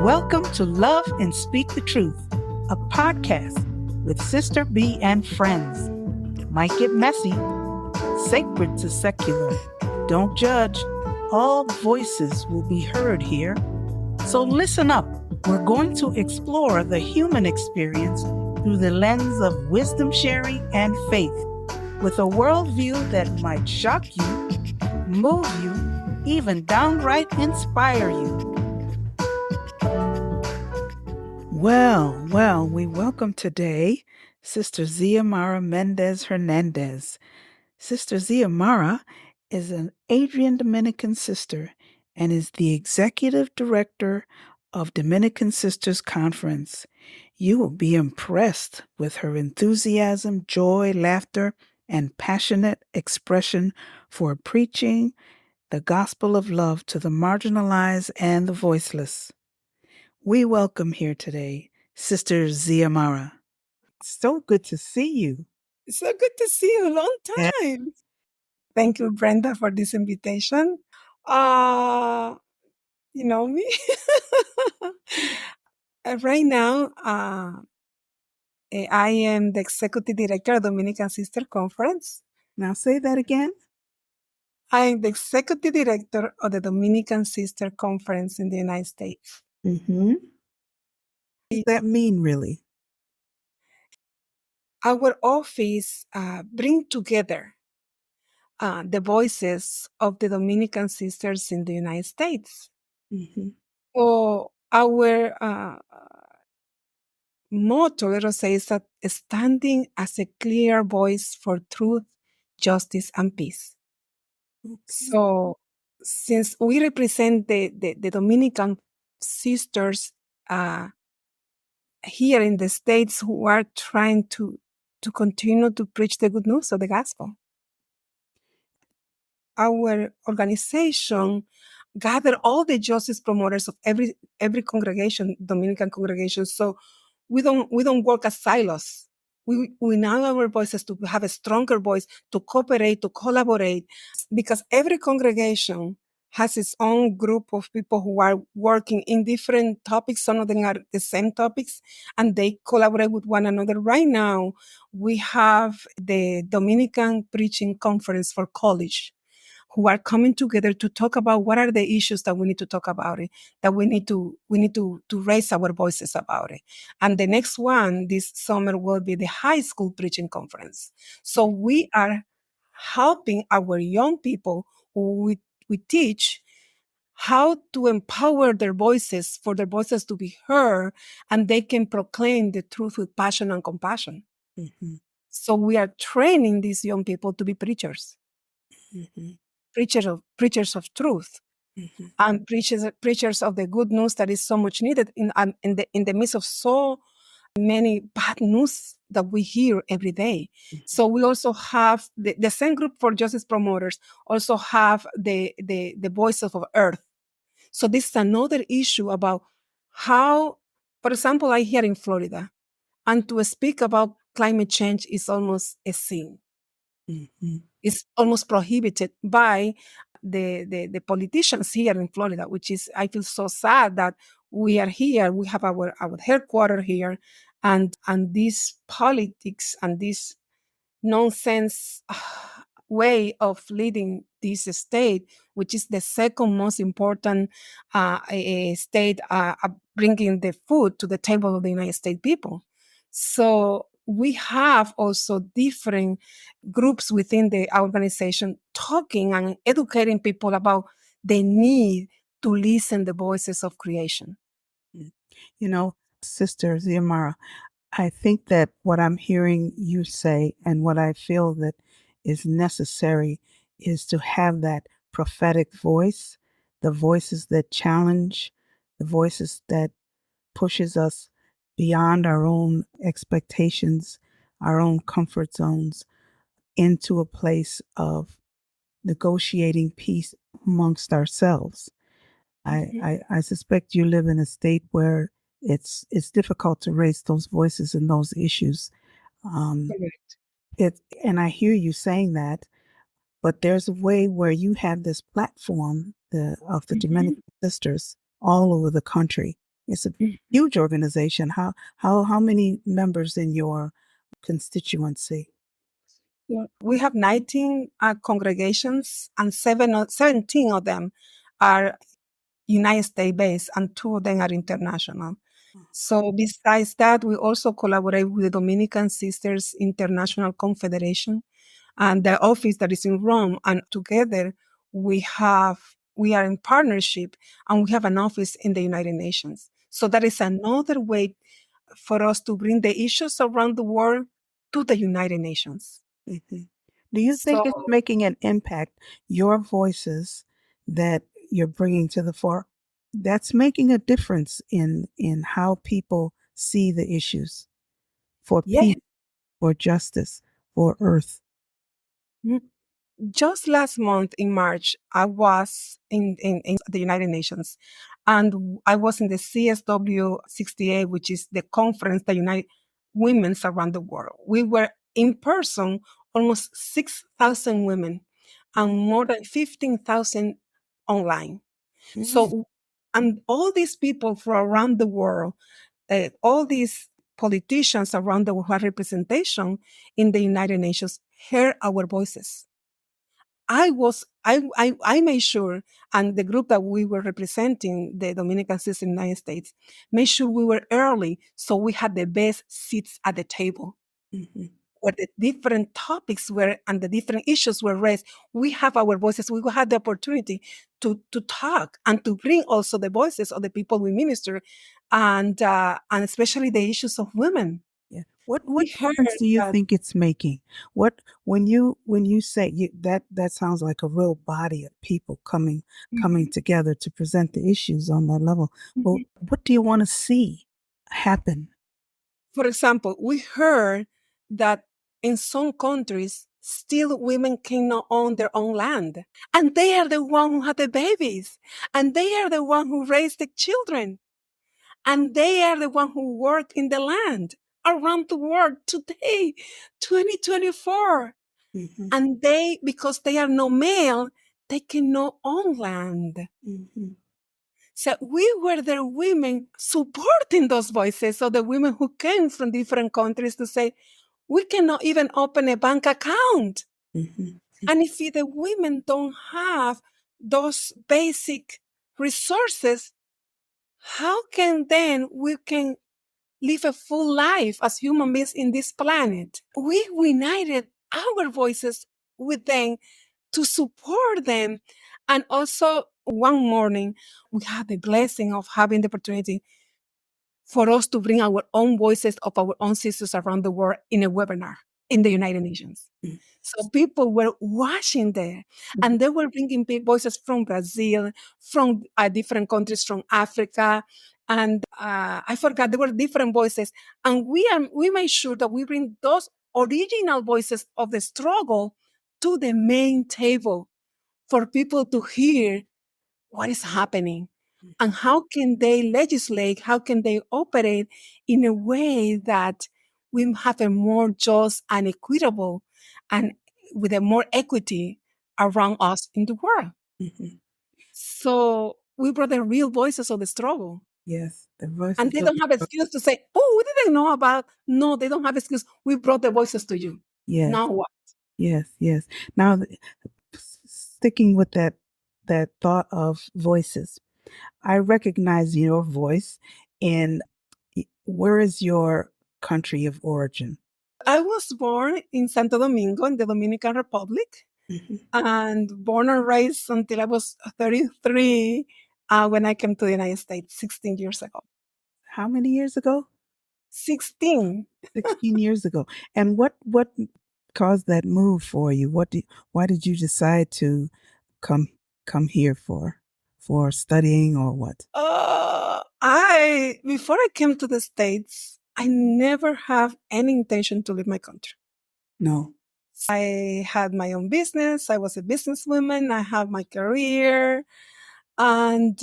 Welcome to Love and Speak the Truth, a podcast with Sister B and friends. It might get messy, sacred to secular. Don't judge. All voices will be heard here. So listen up. We're going to explore the human experience through the lens of wisdom sharing and faith, with a worldview that might shock you, move you, even downright inspire you. Well, we welcome today Sister Xiomara Mendez Hernandez. Sister Xiomara is an Adrian Dominican sister and is the executive director of Dominican Sisters Conference. You will be impressed with her enthusiasm, joy, laughter, and passionate expression for preaching the gospel of love to the marginalized and the voiceless. We welcome here today Sister Xiomara. So good to see you. So good to see you. Long time. Thank you, Brenda, for this invitation. You know me. Right now, I am the executive director of Dominican Sisters Conference. Now say that again. I am the executive director of the Dominican Sisters Conference in the United States. Mm-hmm. What does that mean, really? Our office brings together the voices of the Dominican sisters in the United States. Mm-hmm. So our motto, let us say, is that standing as a clear voice for truth, justice, and peace. Okay. So since we represent the Dominican sisters here in the States who are trying to continue to preach the good news of the gospel, our organization gather all the justice promoters of every congregation, Dominican congregation. So we don't work as silos. We now our voices to have a stronger voice, to cooperate, to collaborate, because every congregation has its own group of people who are working in different topics. Some of them are the same topics, and they collaborate with one another. Right now, we have the Dominican Preaching Conference for College, who are coming together to talk about what are the issues that we need to talk about it, that we need to raise our voices about it. And the next one this summer will be the high school preaching conference. So we are helping our young people who we teach how to empower their voices, for their voices to be heard, and they can proclaim the truth with passion and compassion. Mm-hmm. So we are training these young people to be preachers. Mm-hmm. Preachers of truth, Mm-hmm. and preachers of the good news that is so much needed in the midst of so many bad news that we hear every day. Mm-hmm. So we also have the same group for justice promoters also have the voices of earth. So this is another issue about how, for example, I here in Florida, and to speak about climate change is almost a sin. Mm-hmm. It's almost prohibited by the politicians here in Florida, which is, I feel so sad that we are here, we have our headquarters here, and this politics and this nonsense way of leading this state, which is the second most important state bringing the food to the table of the United States people. So we have also different groups within the organization talking and educating people about the need to listen the voices of creation. You know, Sister Xiomara, I think that what I'm hearing you say and what I feel that is necessary is to have that prophetic voice, the voices that challenge, the voices that pushes us beyond our own expectations, our own comfort zones, into a place of negotiating peace amongst ourselves. I suspect you live in a state where it's difficult to raise those voices and those issues. And I hear you saying that, but there's a way where you have this platform of the Dominican sisters all over the country. It's a Mhm. huge organization. How many members in your constituency? Yeah. We have 19 congregations, and 17 of them are United States based, and 2 of them are international. So besides that, we also collaborate with the Dominican Sisters International Confederation and the office that is in Rome. And together we are in partnership, and we have an office in the United Nations. So that is another way for us to bring the issues around the world to the United Nations. Mhm. Do you think So it's making an impact, your voices that you're bringing to the fore? That's making a difference in how people see the issues for yeah. peace, for justice, for earth. Mm. Just last month in March, I was in the United Nations, and I was in the CSW 68, which is the conference that unites women around the world. We were in person, almost 6,000 women, and more than 15,000 online. Mm, So, and all these people from around the world, all these politicians around the world who have representation in the United Nations, heard our voices. I made sure, and the group that we were representing, the Dominican Sisters in the United States, made sure we were early so we had the best seats at the table mhm. where the different topics were and the different issues were raised. We have our voices. We will have the opportunity to talk and to bring also the voices of the people we minister, and especially the issues of women. Yeah. What We heard difference do you that. think it's making? What when you say that sounds like a real body of people coming Mhm, together to present the issues on that level. Well, mhm. what do you want to see happen? For example, we heard that in some countries, still women cannot own their own land. And they are the one who had the babies. And they are the one who raised the children. And they are the one who work in the land around the world today, 2024. Hmm. And they, because they are no male, they cannot own land. Hmm. So we were the women supporting those voices of the women who came from different countries to say, we cannot even open a bank account. Hmm. And if the women don't have those basic resources, how can then we can live a full life as human beings in this planet? We united our voices with them to support them. And also, one morning, we had the blessing of having the opportunity for us to bring our own voices of our own sisters around the world in a webinar in the United Nations. So people were watching there, and they were bringing voices from Brazil, from different countries, from Africa, and I forgot there were different voices, and we made sure that we bring those original voices of the struggle to the main table for people to hear what is happening and how can they legislate, how can they operate in a way that we have a more just and equitable and with a more equity around us in the world. Hmm. So we brought the real voices of the struggle. Yes, the And voices they of don't have excuse to say, oh, we didn't know about. No, they don't have excuse. We brought the voices to you. yes, Now what? yes, yes. Now, sticking with that thought of voices, I recognize your voice in where is your country of origin? I was born in Santo Domingo in the Dominican Republic. Mhm. And born and raised until I was 33 when I came to the United States 16 years ago. How many years ago? 16. 16 years ago. And what caused that move for you? Why did you decide to come come here for studying or what? Before I came to the States, I never have any intention to leave my country. No. I had my own business. I was a businesswoman. I had my career. And,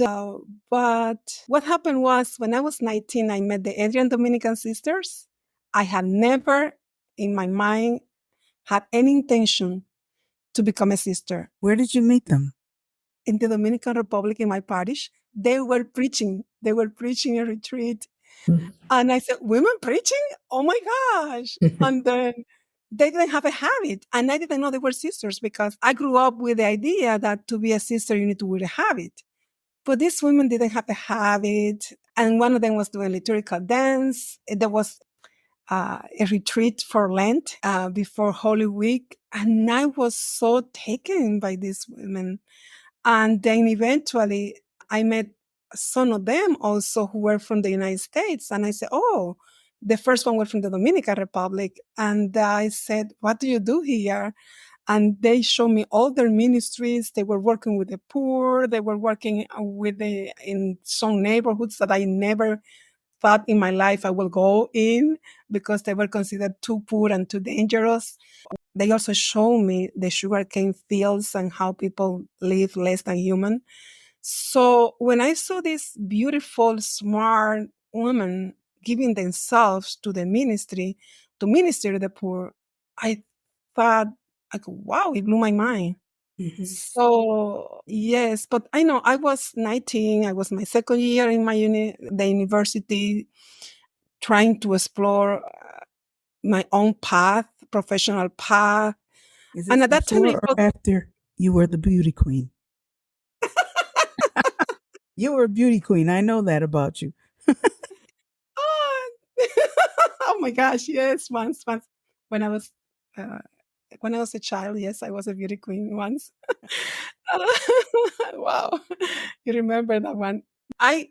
but what happened was when I was 19, I met the Adrian Dominican Sisters. I had never in my mind had any intention to become a sister. Where did you meet them? In the Dominican Republic, in my parish, they were preaching They were preaching a retreat. And I said, women preaching? Oh my gosh. And then they didn't have a habit. And I didn't know they were sisters because I grew up with the idea that to be a sister, you need to wear a habit. But these women didn't have a habit. And one of them was doing liturgical dance. There was a retreat for Lent before Holy Week. And I was so taken by these women. And then eventually I met some of them also who were from the United States. And I said, oh, the first one was from the Dominican Republic. And I said, what do you do here? And they showed me all their ministries. They were working with the poor. They were working in some neighborhoods that I never thought in my life I will go in because they were considered too poor and too dangerous. They also showed me the sugarcane fields and how people live less than human. So when I saw this beautiful, smart woman giving themselves to the ministry, to minister to the poor, I thought, like, wow, it blew my mind. So yes, but I know I was 19. I was my second year in the university, trying to explore my own path, professional path. Is And this at that time, before it or was, after you were the beauty queen? You were a beauty queen. I know that about you. oh, oh my gosh, yes, once when I was uh, when I was a child, yes, I was a beauty queen once. Wow, you remember that one? I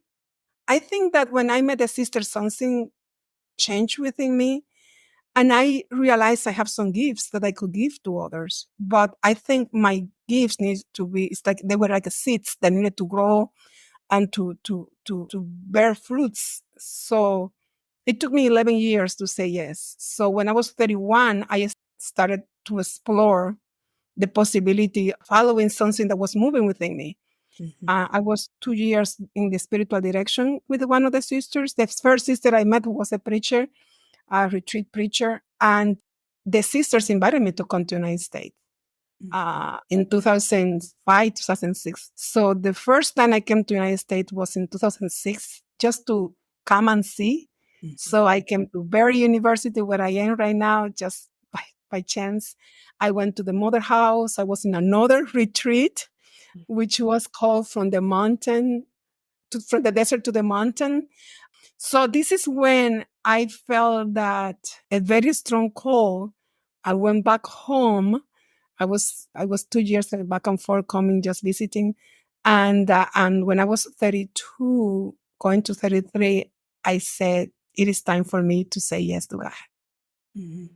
I think that when I met the sister, something changed within me. And I realized I have some gifts that I could give to others. But I think my gifts need to be, it's like they were like seeds that needed to grow and to bear fruits. So it took me 11 years to say yes. So when I was 31, I started to explore the possibility of following something that was moving within me. Mhm, I was 2 years in the spiritual direction with one of the sisters. The first sister I met was a preacher, a retreat preacher, and the sisters invited me to come to the United States in 2005, 2006. So the first time I came to the United States was in 2006, just to come and see. mhm, So I came to Berry University, where I am right now, just by chance. I went to the Mother House. I was in another retreat, which was called From the Desert to the Mountain. So this is when I felt that a very strong call. I went back home. I was 2 years back and forth coming, just visiting, and when I was 32, going to 33, I said it is time for me to say yes to God. mhm.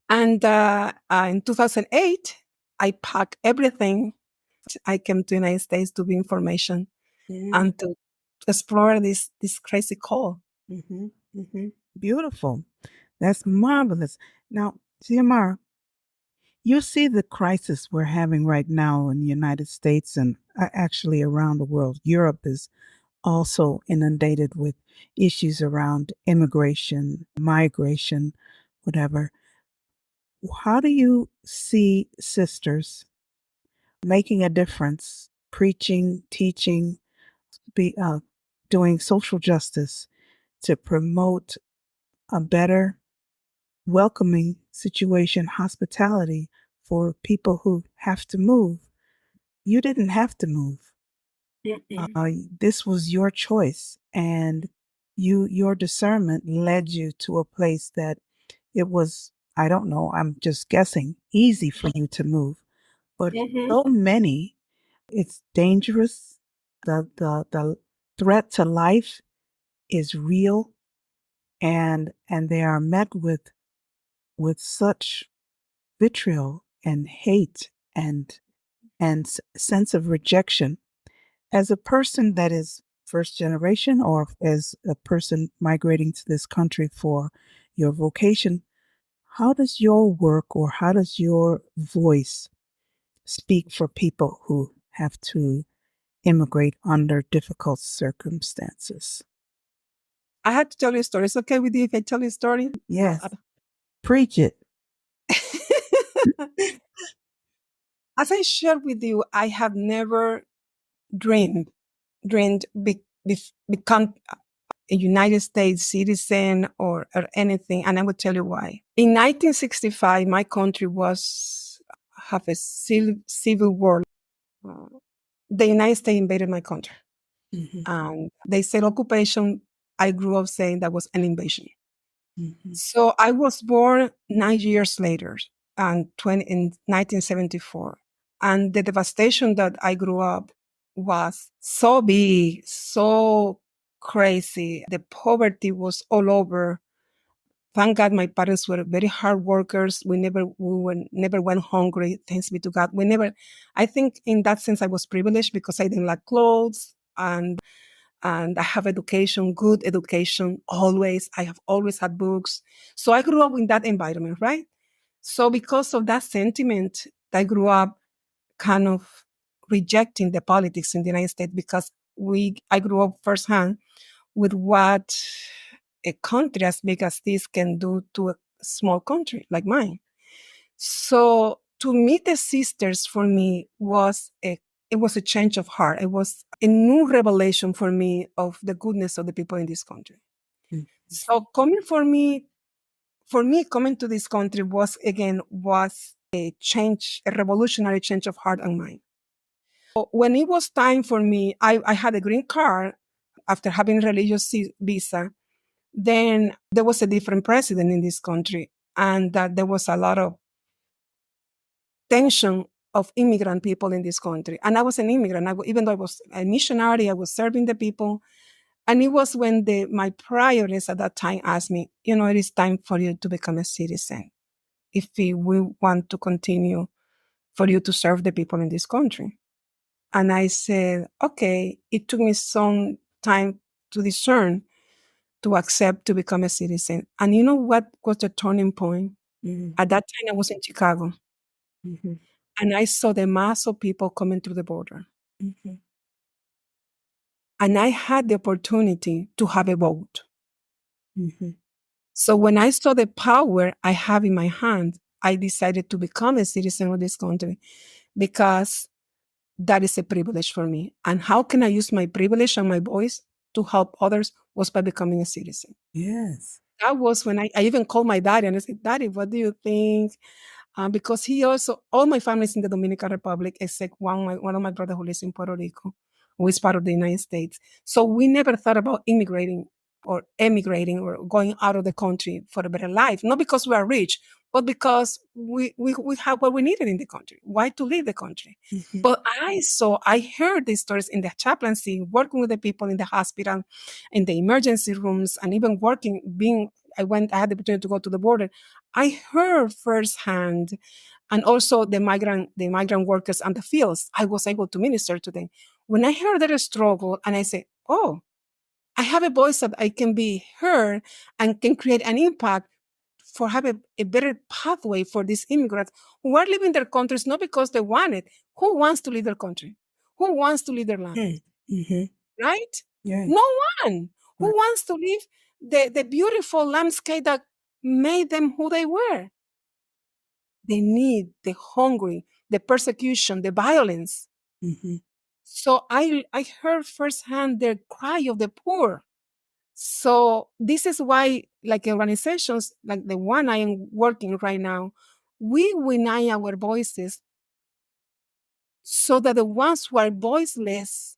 And in 2008, I packed everything. I came to the United States to be information Yeah. and to explore this crazy call. Mhm, mhm. Beautiful. That's marvelous. Now, Xiomara, you see the crisis we're having right now in the United States and actually around the world. Europe is also inundated with issues around immigration, migration, whatever. How do you see sisters making a difference, preaching, teaching, be, doing social justice to promote a better, welcoming situation, hospitality for people who have to move? You didn't have to move. Mm-mm. This was your choice, and your discernment led you to a place that it was, I don't know, I'm just guessing, easy for you to move. But Mhm. so many, it's dangerous. The threat to life is real, and they are met with such vitriol and hate and sense of rejection. As a person that is first generation, or as a person migrating to this country for your vocation, how does your work or how does your voice speak for people who have to immigrate under difficult circumstances? I had to tell you a story. It's okay with you if I tell you a story? Yes, preach it. As I shared with you, I have never dreamed, dreamed big. become a United States citizen or anything, and I will tell you why. In 1965, my country was have a civil war. Uh, the United States invaded my country, and they said occupation. I grew up saying that was an invasion. So I was born 9 years later, and in 1974, and the devastation that I grew up was so big, so crazy. The poverty was all over. Thank God my parents were very hard workers. Never went hungry. Thanks be to God. I think in that sense I was privileged because I didn't lack clothes and I have education, good education, always. I have always had books. So I grew up in that environment, right? So because of that sentiment, I grew up kind of rejecting the politics in the United States because I grew up firsthand with what a country as big as this can do to a small country like mine. So to meet the sisters for me it was a change of heart. It was a new revelation for me of the goodness of the people in this country. So coming to this country was a revolutionary change of heart and mind. So when it was time for me, I had a green card after having a religious visa. Then there was a different president in this country, and that there was a lot of tension of immigrant people in this country. And I was an immigrant. Even though I was a missionary, I was serving the people. And it was when my priorities at that time asked me, it is time for you to become a citizen if we want to continue for you to serve the people in this country. And I said, okay, it took me some time to discern, to accept to become a citizen. And you know what was the turning point? At that time, I was in Chicago. And I saw the mass of people coming through the border. And I had the opportunity to have a vote. So when I saw the power I have in my hand, I decided to become a citizen of this country because that is a privilege for me. And how can I use my privilege and my voice to help others was by becoming a citizen. Yes. That was when I even called my daddy and I said, Daddy, what do you think? Because all my family is in the Dominican Republic, except one of my brothers who lives in Puerto Rico, who is part of the United States. So we never thought about immigrating or emigrating or going out of the country for a better life. Not because we are rich, but because we have what we needed in the country. Why to leave the country? But I heard these stories in the chaplaincy, working with the people in the hospital, in the emergency rooms, and even I had the opportunity to go to the border. I heard firsthand, and also the migrant workers on the fields. I was able to minister to them. When I heard their struggle, and I said, "Oh, I have a voice that I can be heard and can create an impact for have a better pathway for these immigrants who are leaving their countries not because they want it. Who wants to leave their country? Who wants to leave their land? Right? Yeah. No one. Who wants to leave the beautiful landscape that made them who they were? The need, the hungry, the persecution, the violence. So I heard firsthand the cry of the poor. So this is why, like organizations like the one I am working right now, we unite our voices so that the ones who are voiceless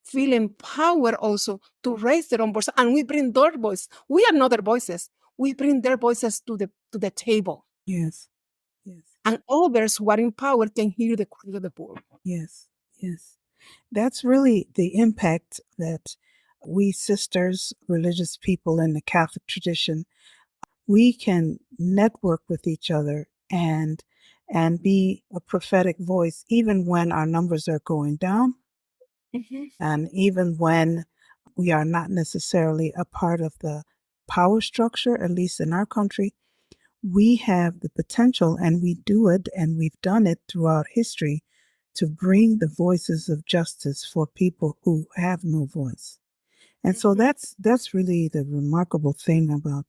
feel empowered also to raise their own voice, and we bring their voice. We are not their voices. We bring their voices to the table. Yes. Yes. And others who are empowered can hear the cry of the poor. Yes. Yes. That's really the impact that we sisters, religious people in the Catholic tradition, we can network with each other and be a prophetic voice even when our numbers are going down and even when we are not necessarily a part of the power structure, at least in our country. We have the potential, and we do it, and we've done it throughout history, to bring the voices of justice for people who have no voice. And so that's really the remarkable thing about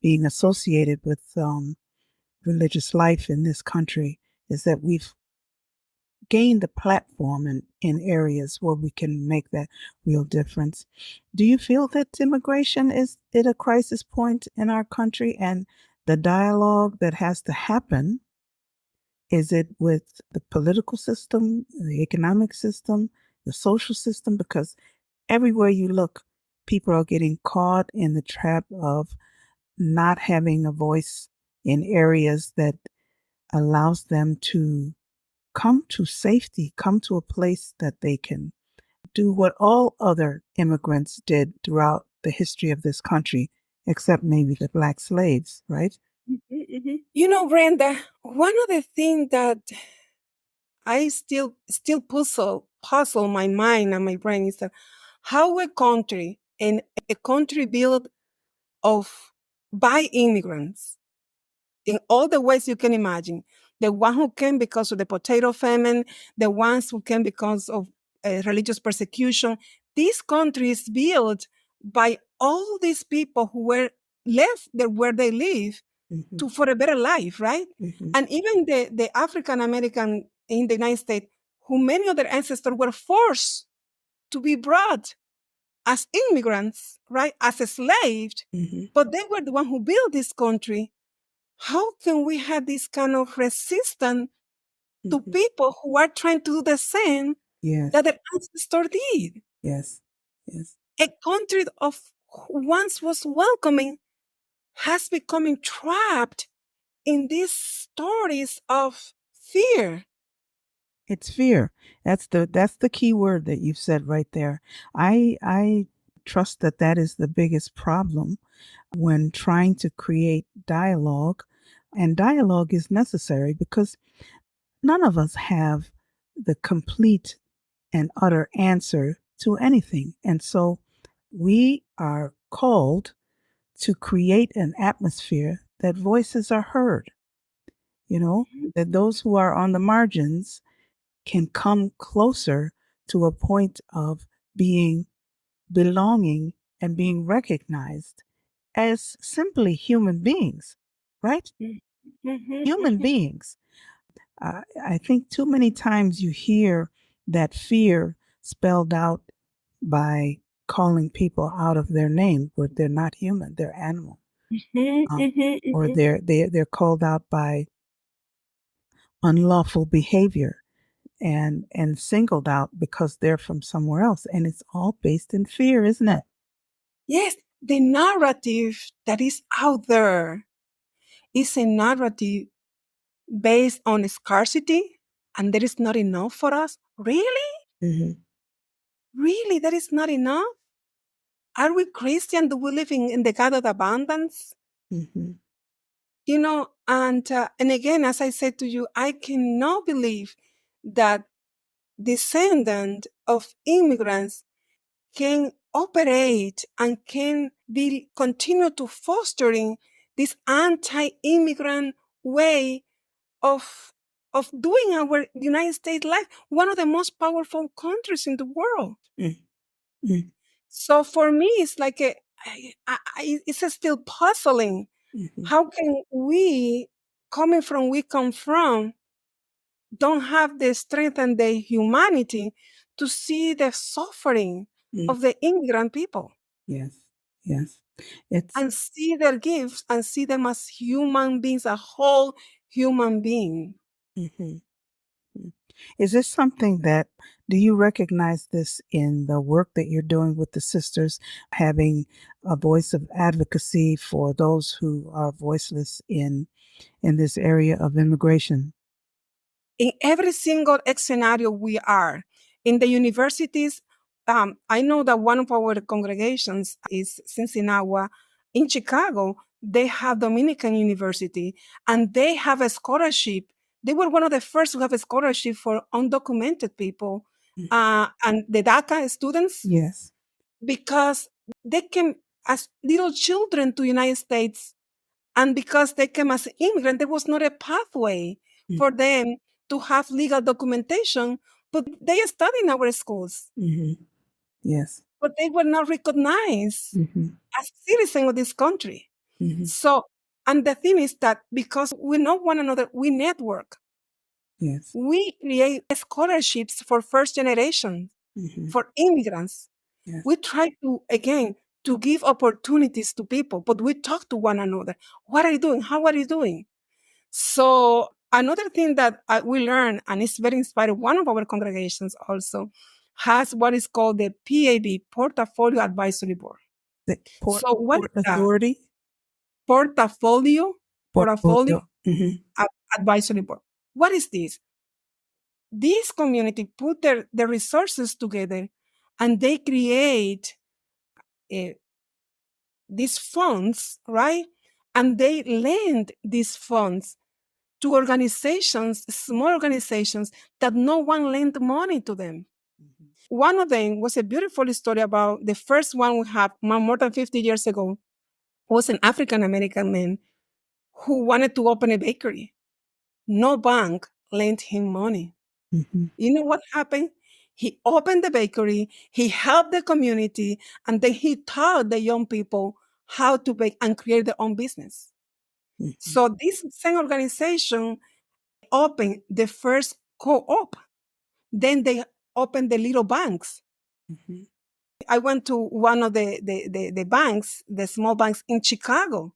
being associated with religious life in this country, is that we've gain the platform in areas where we can make that real difference. Do you feel that immigration is at a crisis point in our country, and the dialogue that has to happen, is it with the political system, the economic system, the social system? Because everywhere you look, people are getting caught in the trap of not having a voice in areas that allows them to come to safety, come to a place that they can do what all other immigrants did throughout the history of this country, except maybe the Black slaves, right? You know, Brenda, one of the things that I still puzzle my mind and my brain is that how a country and a country built of by immigrants in all the ways you can imagine. The one who came because of the potato famine, the ones who came because of religious persecution. This country is built by all these people who were left there where they live Mm-hmm. to for a better life, right? Mm-hmm. And even the African American in the United States, who many of their ancestors were forced to be brought as immigrants, right, as enslaved, Mm-hmm. but they were the one who built this country. How can we have this kind of resistance to Mm-hmm. people who are trying to do the same that Yes, their ancestors did? yes, yes. A country of who once was welcoming has become trapped in these stories of fear. It's fear. That's the key word that you've said right there. I trust that that is the biggest problem when trying to create dialogue, and dialogue is necessary because none of us have the complete and utter answer to anything. And so we are called to create an atmosphere that voices are heard, you know, that those who are on the margins can come closer to a point of being belonging and being recognized as simply human beings, right? Mhm, mhm, Human mhm, beings. I think too many times you hear that fear spelled out by calling people out of their name, but they're not human; they're animal, mhm, mhm, or mhm. they're called out by unlawful behavior and singled out because they're from somewhere else, and it's all based in fear, isn't it? Yes, the narrative that is out there is a narrative based on scarcity, and there is not enough for us. Really? Mm-hmm. Really, there is not enough? Are we Christian? Do we live in the God of abundance? Mm-hmm. You know, and again, as I said to you, I cannot believe that descendant of immigrants can operate and can be continue to fostering this anti-immigrant way of of doing our United States life, one of the most powerful countries in the world. Mm-hmm. So for me, it's like it's still puzzling. Mm-hmm. How can we, coming from we come from, don't have the strength and the humanity to see the suffering Mm-hmm. of the immigrant people Yes, yes. It's and see their gifts and see them as human beings, a whole human being? mm-hmm. Is this something that do you recognize this in the work that you're doing with the sisters, having a voice of advocacy for those who are voiceless in this area of immigration? In every single scenario we are in the universities. I know that one of our congregations is Cincinnati. In Chicago, they have Dominican University, and they have a scholarship. They were one of the first to have a scholarship for undocumented people Mm. and the DACA students, Yes. because they came as little children to United States, and because they came as immigrants, there was not a pathway Mm. for them to have legal documentation, but they studied in our schools, Mm-hmm. Yes. but they were not recognized Mm-hmm. as citizens of this country. Mm-hmm. So, and the thing is that because we know one another, we network. Yes. We create scholarships for first generation, for immigrants. Yes. We try to, again, to give opportunities to people, but we talk to one another. What are you doing? How are you doing? So another thing that we learn, and it's very inspiring, one of our congregations also has what is called the PAB, Portfolio Advisory Board. The So what is Port that? Authority? Portfolio Portfolio. Advisory Board. What is this? This community put their resources together and they create uh, these funds, right? And they lend these funds to organizations, small organizations that no one lent money to them. One of them was a beautiful story about the first one we had more than 50 years ago was an African American man who wanted to open a bakery. No bank lent him money. You know what happened? He opened the bakery, he helped the community, and then he taught the young people how to bake and create their own business. So this same organization opened the first co-op. Then they opened the little banks. I went to one of the banks, the small banks in Chicago,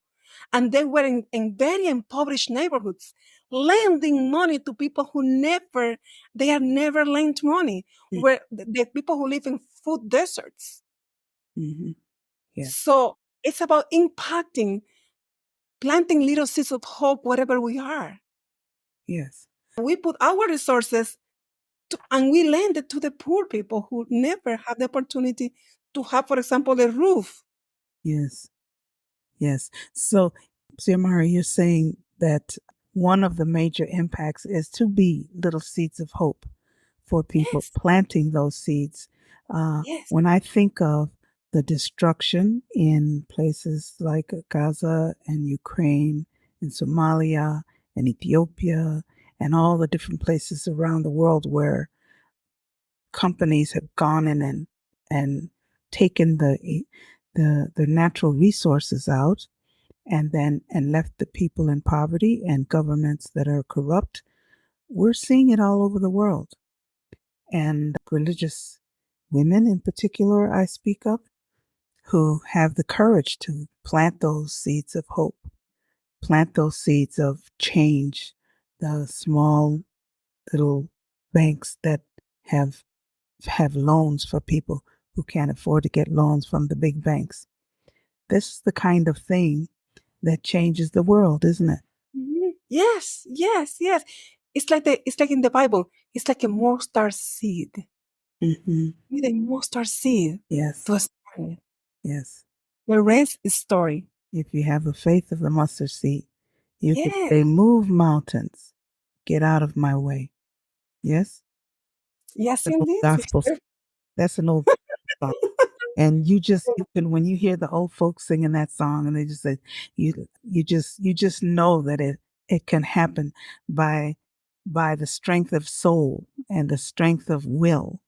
and they were in very impoverished neighborhoods, lending money to people who they have never lent money, where the people who live in food deserts. Yeah. So it's about impacting, planting little seeds of hope wherever we are. Yes. We put our resources and we lend it to the poor people who never had the opportunity to have, for example, a roof. Yes. Yes. So, Xiomara, you're saying that one of the major impacts is to be little seeds of hope for people, Yes, planting those seeds. yes. When I think of the destruction in places like Gaza and Ukraine and Somalia and Ethiopia and all the different places around the world where companies have gone in and taken the natural resources out and left the people in poverty and governments that are corrupt. We're seeing it all over the world. And religious women in particular, I speak of, who have the courage to plant those seeds of hope, plant those seeds of change, the small little banks that have loans for people who can't afford to get loans from the big banks. This is the kind of thing that changes the world, isn't it? Yes, yes, yes. It's like in the Bible. It's like a mustard seed. With a mustard seed Yes, to start it. yes. The rest is story. If you have the faith of the mustard seed, you could Yes, say, "Move mountains, get out of my way." Yes, yes, an old indeed, gospel. sister. That's an old song. And you can, when you hear the old folks singing that song, and they just say, you just know that it can happen by the strength of soul and the strength of will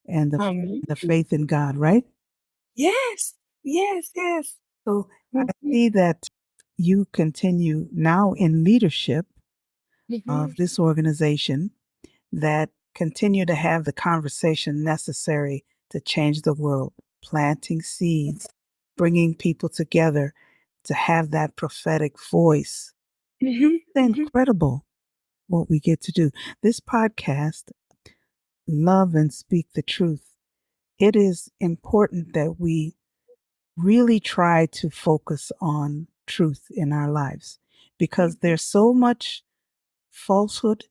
and Amen. the faith in God, right? Yes, yes, yes. So I Mhm, see that you continue now in leadership mhm, of this organization that continue to have the conversation necessary to change the world, planting seeds, bringing people together to have that prophetic voice. mhm, It's mhm, incredible what we get to do. This podcast, Love and Speak the Truth, it is important that we really try to focus on truth in our lives because there's so much falsehood,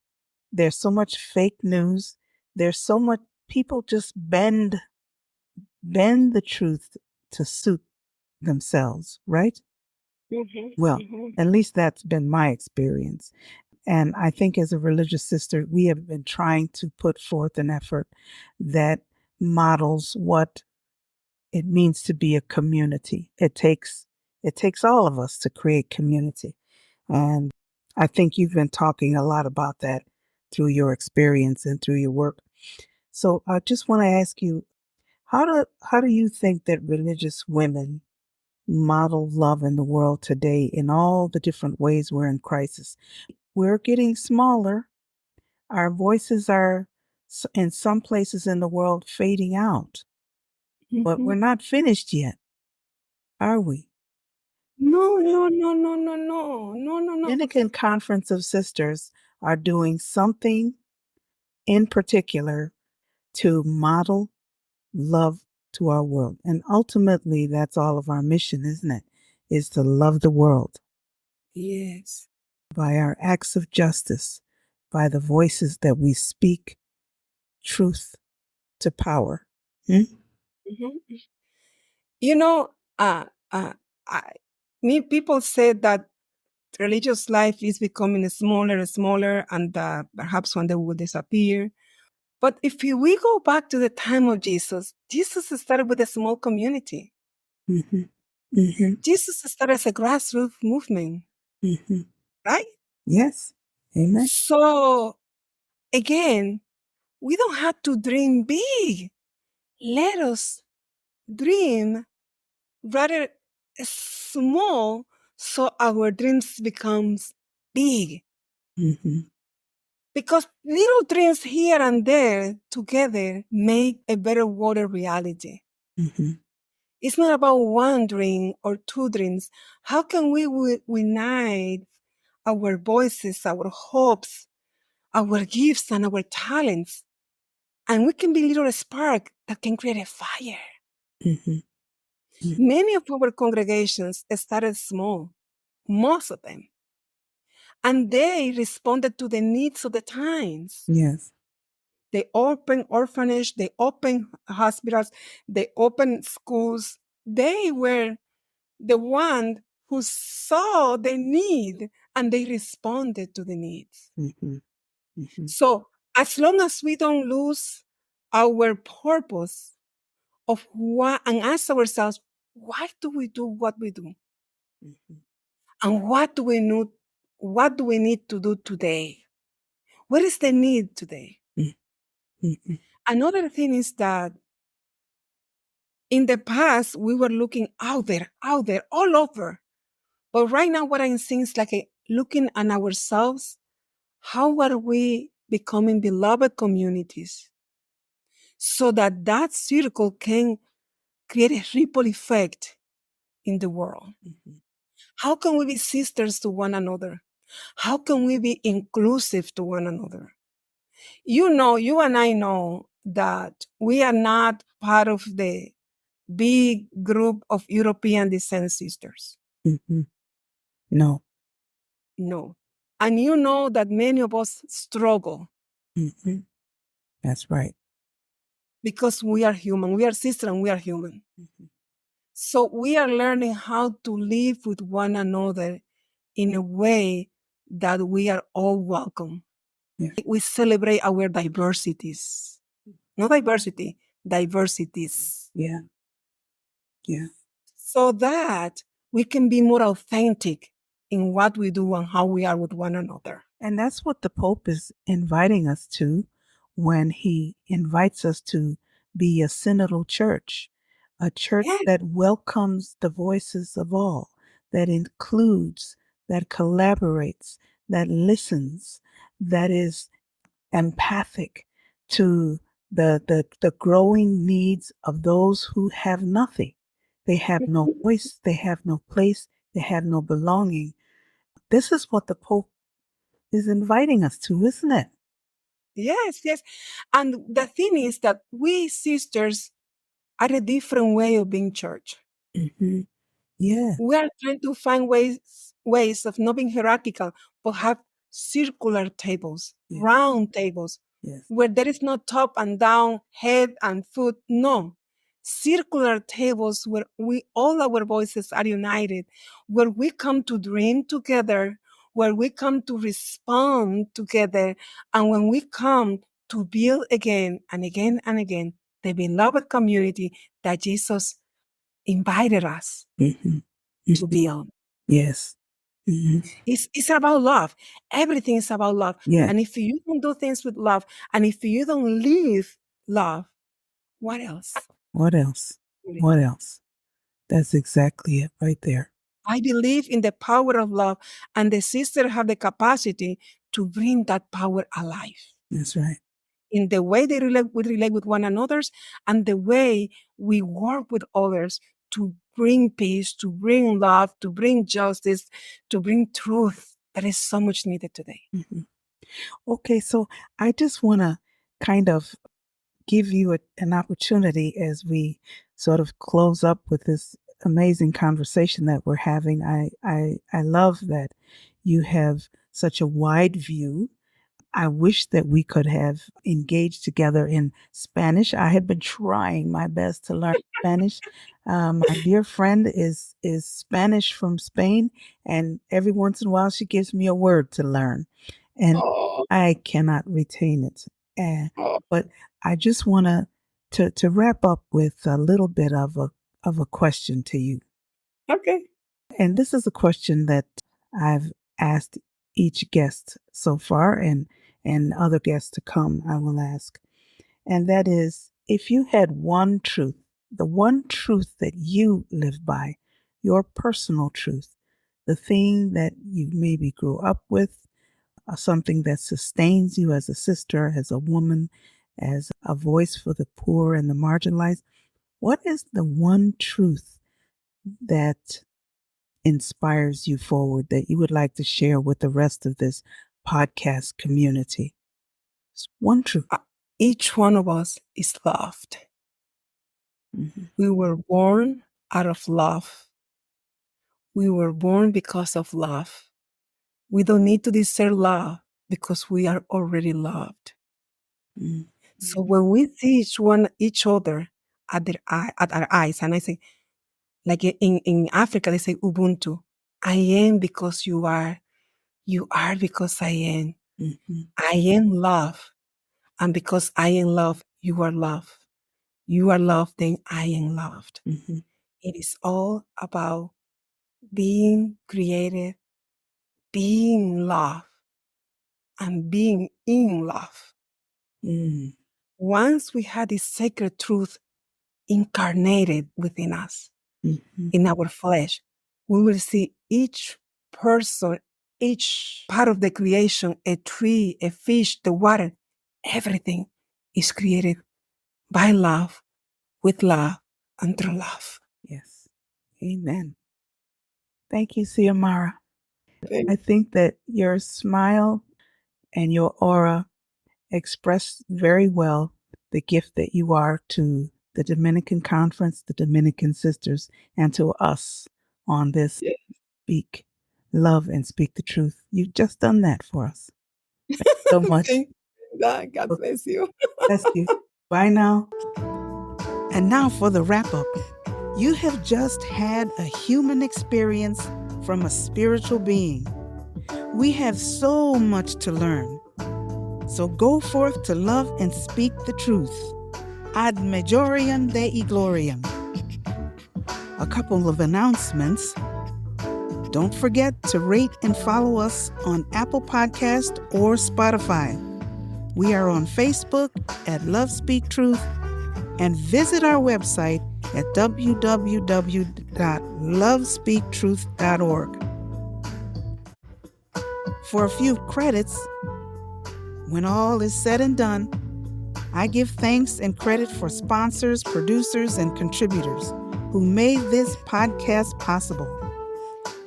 there's so much fake news, there's so much people just bend the truth to suit themselves, right? mhm, Well, mhm, at least that's been my experience. And I think as a religious sister, we have been trying to put forth an effort that models what it means to be a community. It takes all of us to create community. And I think you've been talking a lot about that through your experience and through your work. So I just want to ask you, how do you think that religious women model love in the world today in all the different ways we're in crisis? We're getting smaller, Our voices are in some places in the world fading out, but we're not finished yet, are we? No, no, no, no, no, no, no, no, no. Dominican Conference of Sisters are doing something in particular to model love to our world. And ultimately, that's all of our mission, isn't it? Is to love the world Yes. by our acts of justice, by the voices that we speak truth to power. Mhm. You know, I, people say that religious life is becoming smaller and smaller, and perhaps one day will disappear. But if we go back to the time of Jesus, Jesus started with a small community. Mm-hmm. Mm-hmm. Jesus started as a grassroots movement, Mm-hmm. right? Yes. Amen. So again, we don't have to dream big. Let us dream rather small so our dreams becomes big. Mm-hmm. Because little dreams here and there together make a better world a reality. Mm-hmm. It's not about one dream or two dreams. How can we unite our voices, our hopes, our gifts, and our talents? And we can be a little spark that can create a fire. Mm-hmm. Many of our congregations started small, most of them, and they responded to the needs of the times. Yes. They open orphanage, they open hospitals, they open schools. They were the one who saw the need and they responded to the needs. Mm-hmm. Mm-hmm. So as long as we don't lose our purpose of what and ask ourselves, why do we do what we do? Mm-hmm. And what do we need to do today? What is the need today? Mm-hmm. Another thing is that in the past, we were looking out there, all over. But right now, what I'm seeing is like looking at ourselves. How are we becoming beloved communities so that that circle can create a ripple effect in the world? Mm-hmm. How can we be sisters to one another? How can we be inclusive to one another? You and I know that we are not part of the big group of European descent sisters. Mm-hmm. No. No. And you know that many of us struggle Mm-hmm. That's right. because we are human. We are sisters and we are human. Mm-hmm. So we are learning how to live with one another in a way that we are all welcome. Yeah. We celebrate our diversities. Not diversity, diversities. Yeah. Yeah. So that we can be more authentic in what we do and how we are with one another. And that's what the Pope is inviting us to when he invites us to be a synodal church, a church Yes. that welcomes the voices of all, that includes, that collaborates, that listens, that is empathic to the growing needs of those who have nothing. They have no voice, they have no place, they have no belonging. This is what the Pope is inviting us to, isn't it? Yes, yes. And the thing is that we sisters are a different way of being church. Mm-hmm. Yeah. We are trying to find ways of not being hierarchical, but have circular tables, Yeah. round tables, Yes. where there is no top and down, head and foot. No. Circular tables where all our voices are united, where we come to dream together, where we come to respond together, and when we come to build again and again and again the beloved community that Jesus invited us Mm-hmm. to build. Yes. Mm-hmm. It's about love. Everything is about love. Yes. And if you don't do things with love, and if you don't live love, what else? What else? What else? That's exactly it right there. I believe in the power of love, and the sisters have the capacity to bring that power alive. That's right. in the way we relate with one another and the way we work with others to bring peace, to bring love, to bring justice, to bring truth that is so much needed today. Mm-hmm. Okay, so I just want to kind of give you an opportunity as we sort of close up with this amazing conversation that we're having. I love that you have such a wide view. I wish that we could have engaged together in Spanish. I had been trying my best to learn Spanish. My dear friend is Spanish from Spain, and every once in a while she gives me a word to learn, and Oh, I cannot retain it. oh, But I just want to wrap up with a little bit of a question to you. okay. And this is a question that I've asked each guest so far, and other guests to come, I will ask. And that is, if you had one truth, the one truth that you live by, your personal truth, the thing that you maybe grew up with, something that sustains you as a sister, as a woman, as a voice for the poor and the marginalized, what is the one truth that inspires you forward that you would like to share with the rest of this podcast community? It's one truth. Each one of us is loved. Mm-hmm. We were born out of love. We were born because of love. We don't need to deserve love because we are already loved. Mm-hmm. So when we see each other at our eyes, and I say, like in Africa, they say Ubuntu. I am because you are. You are because I am. Mm-hmm. I am love. And because I am love, you are love. You are loved, then I am loved. Mm-hmm. It is all about being created, being love, and being in love. Mm-hmm. Once we had this sacred truth incarnated within us, Mm-hmm. in our flesh, we will see each person, each part of the creation, a tree, a fish, the water, everything is created by love, with love, and through love. Yes. Amen. Thank you, Xiomara. Thank I think that your smile and your aura express very well the gift that you are to the Dominican Conference, the Dominican Sisters, and to us on this you. Speak Love and Speak the Truth. You've just done that for us. Thank you so much. Thank God. God bless you. Bless you. Bye now. And now for the wrap up. You have just had a human experience from a spiritual being. We have so much to learn. So go forth to love and speak the truth. Ad majorem Dei gloriam. A couple of announcements. Don't forget to rate and follow us on Apple Podcast or Spotify. We are on Facebook at Love Speak Truth, and visit our website at www.lovespeaktruth.org. For a few credits, when all is said and done, I give thanks and credit for sponsors, producers, and contributors who made this podcast possible.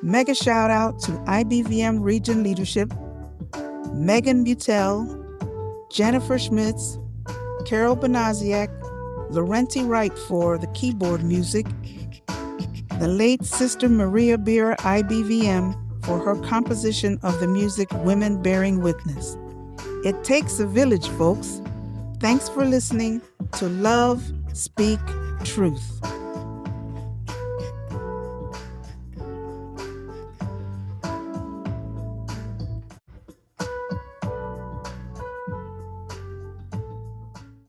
Mega shout out to IBVM Region Leadership, Megan Butel, Jennifer Schmitz, Carol Benaziak, Laurenti Wright for the keyboard music, the late Sister Maria Beer IBVM for her composition of the music Women Bearing Witness. It takes a village, folks. Thanks for listening to Love Speak Truth.